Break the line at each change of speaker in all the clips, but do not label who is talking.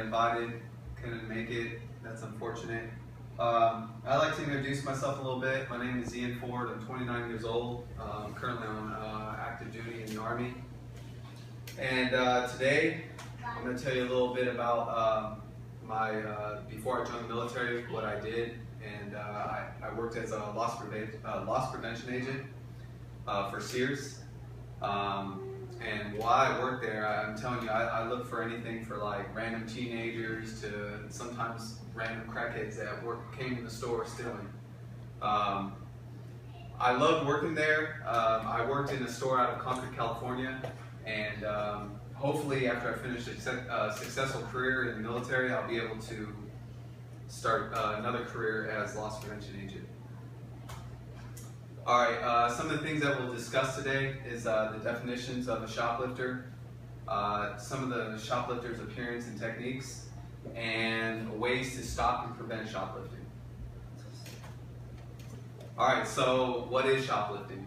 Invited, couldn't make it. That's unfortunate. I'd like to introduce myself a little bit. My name is Ian Ford. I'm 29 years old. I'm currently on active duty in the Army. And today, I'm going to tell you a little bit about before I joined the military, what I did. And I worked as a loss prevention agent for Sears. And while I worked there, I'm telling you, I looked for anything for like random teenagers to sometimes random crackheads that came to the store stealing. I loved working there. I worked in a store out of Concord, California, and hopefully after I finish a successful career in the military, I'll be able to start another career as loss prevention agent. Alright, some of the things that we'll discuss today is the definitions of a shoplifter, some of the shoplifter's appearance and techniques, and ways to stop and prevent shoplifting. Alright, so what is shoplifting?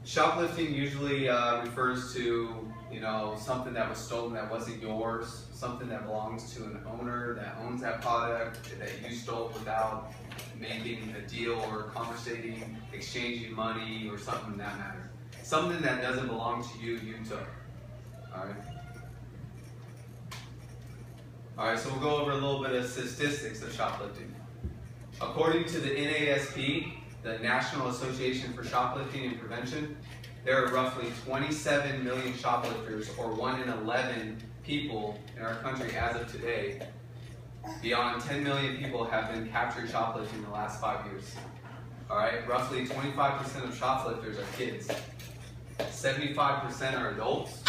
Shoplifting usually refers to, something that was stolen that wasn't yours, something that belongs to an owner that owns that product that you stole without making a deal or conversating, exchanging money or something in that matter. Something that doesn't belong to you, you took. Alright, so we'll go over a little bit of statistics of shoplifting. According to the NASP, the National Association for Shoplifting and Prevention, there are roughly 27 million shoplifters, or 1 in 11 people in our country as of today. Beyond 10 million people have been captured shoplifting in the last 5 years. Alright, roughly 25% of shoplifters are kids, 75% are adults,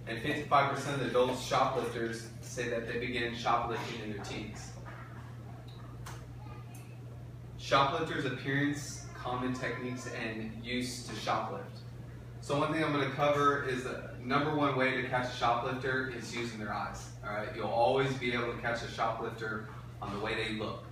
and 55% of the adult shoplifters say that they began shoplifting in their teens. Shoplifters' appearance, common techniques, and use to shoplift. So one thing I'm going to cover is the number one way to catch a shoplifter is using their eyes. Alright, you'll always be able to catch a shoplifter on the way they look.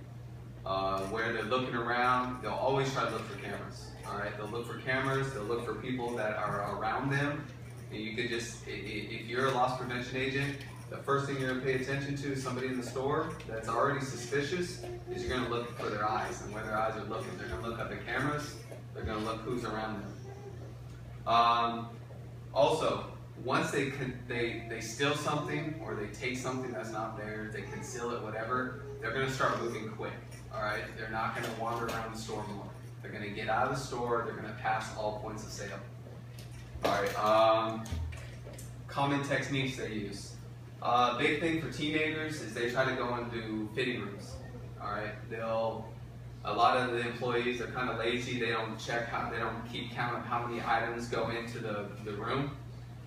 Where they're looking around, they'll always try to look for cameras. Alright, they'll look for cameras, they'll look for people that are around them. And you could just, if you're a loss prevention agent, the first thing you're going to pay attention to is somebody in the store that's already suspicious, is you're going to look for their eyes and where their eyes are looking. They're going to look at the cameras, they're going to look who's around them. Also, once they steal something or they take something that's not theirs, they conceal it, whatever, they're going to start moving quick. Alright, they're not going to wander around the store more. They're going to get out of the store, they're going to pass all points of sale. Alright, common techniques they use. Big thing for teenagers is they try to go into fitting rooms. Alright, a lot of the employees are kind of lazy. They don't keep count of how many items go into the room.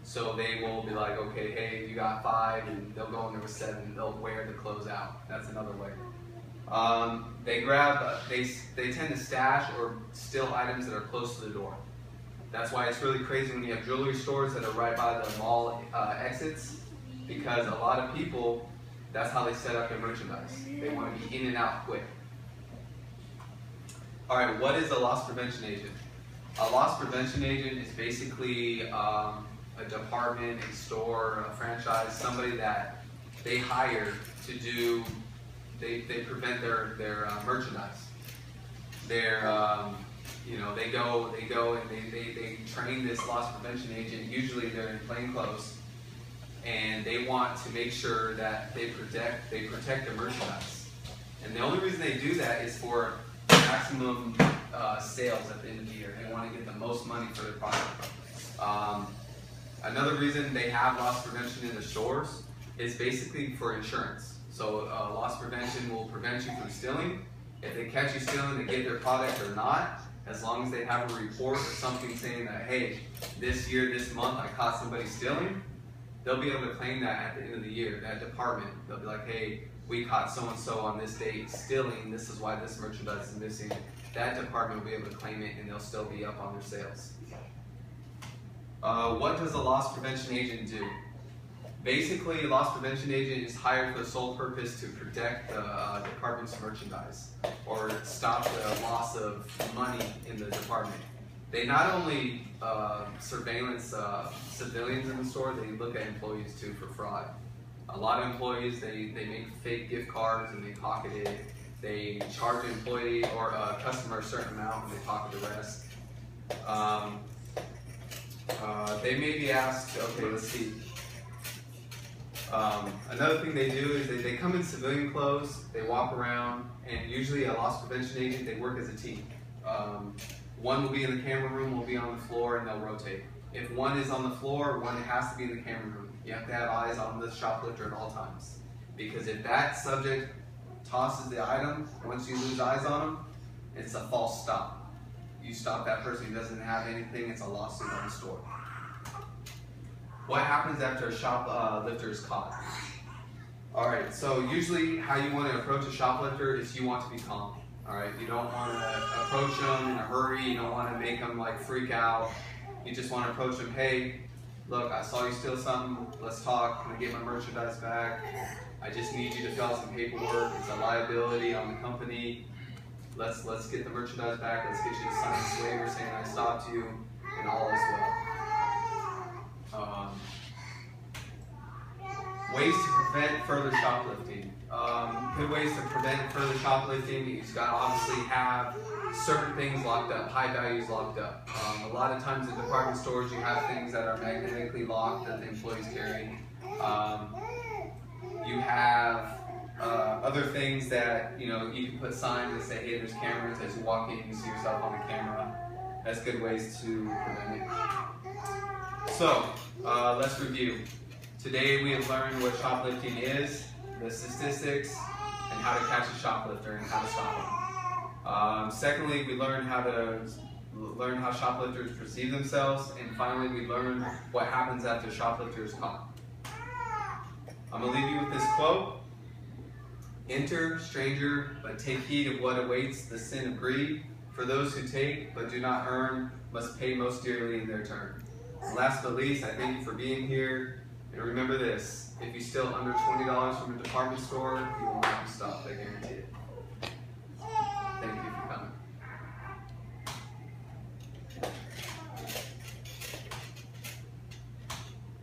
So they will be like, okay, hey, you got 5, and they'll go in there with 7. They'll wear the clothes out. That's another way. They tend to stash or steal items that are close to the door. That's why it's really crazy when you have jewelry stores that are right by the mall exits, because a lot of people, that's how they set up their merchandise. They want to be in and out quick. Alright, what is a loss prevention agent? A loss prevention agent is basically a department, a store, a franchise, somebody that they hire to do, they prevent their merchandise. They go and they train this loss prevention agent. Usually they're in plain clothes, and they want to make sure that they protect the merchandise. And the only reason they do that is for maximum sales at the end of the year. They want to get the most money for their product. Another reason they have loss prevention in the stores is basically for insurance. So loss prevention will prevent you from stealing. If they catch you stealing, they get their product or not, as long as they have a report or something saying that, hey, this year, this month, I caught somebody stealing, they'll be able to claim that at the end of the year, that department. They'll be like, hey, we caught so-and-so on this date stealing, this is why this merchandise is missing. That department will be able to claim it, and they'll still be up on their sales. What does a loss prevention agent do? Basically, a loss prevention agent is hired for the sole purpose to protect the department's merchandise or stop the loss of money in the department. They not only surveillance civilians in the store, they look at employees too for fraud. A lot of employees, they make fake gift cards and they pocket it. They charge an employee or a customer a certain amount and they pocket the rest. They may be asked, okay, let's see. Another thing they do is they come in civilian clothes, they walk around, and usually a loss prevention agent, they work as a team. One will be in the camera room, will be on the floor, and they'll rotate. If one is on the floor, one has to be in the camera room. You have to have eyes on the shoplifter at all times. Because if that subject tosses the item, once you lose eyes on them, it's a false stop. You stop that person who doesn't have anything, it's a lawsuit on the store. What happens after a shoplifter is caught? Alright, so usually how you want to approach a shoplifter is you want to be calm. Alright, you don't want to approach them in a hurry, you don't want to make them like freak out. You just want to approach them, hey, look, I saw you steal something, let's talk, can I get my merchandise back? I just need you to fill out some paperwork, it's a liability on the company. Let's get the merchandise back, let's get you to sign this waiver saying I stopped you, and all is well. Ways to prevent further shoplifting. Good ways to prevent further shoplifting, you've got to obviously have certain things locked up, high values locked up. A lot of times in department stores you have things that are magnetically locked that the employees carry. You have other things that, you can put signs that say, hey, there's cameras, as you walk in, you see yourself on the camera. That's good ways to prevent it. So, let's review. Today we have learned what shoplifting is, the statistics, and how to catch a shoplifter and how to stop them. Secondly, we learned how shoplifters perceive themselves, and finally we learned what happens after a shoplifter is caught. I'm going to leave you with this quote. Enter, stranger, but take heed of what awaits the sin of greed. For those who take but do not earn must pay most dearly in their turn. And last but least, I thank you for being here. And remember this, if you steal under $20 from a department store, you will not be stopped, I guarantee it.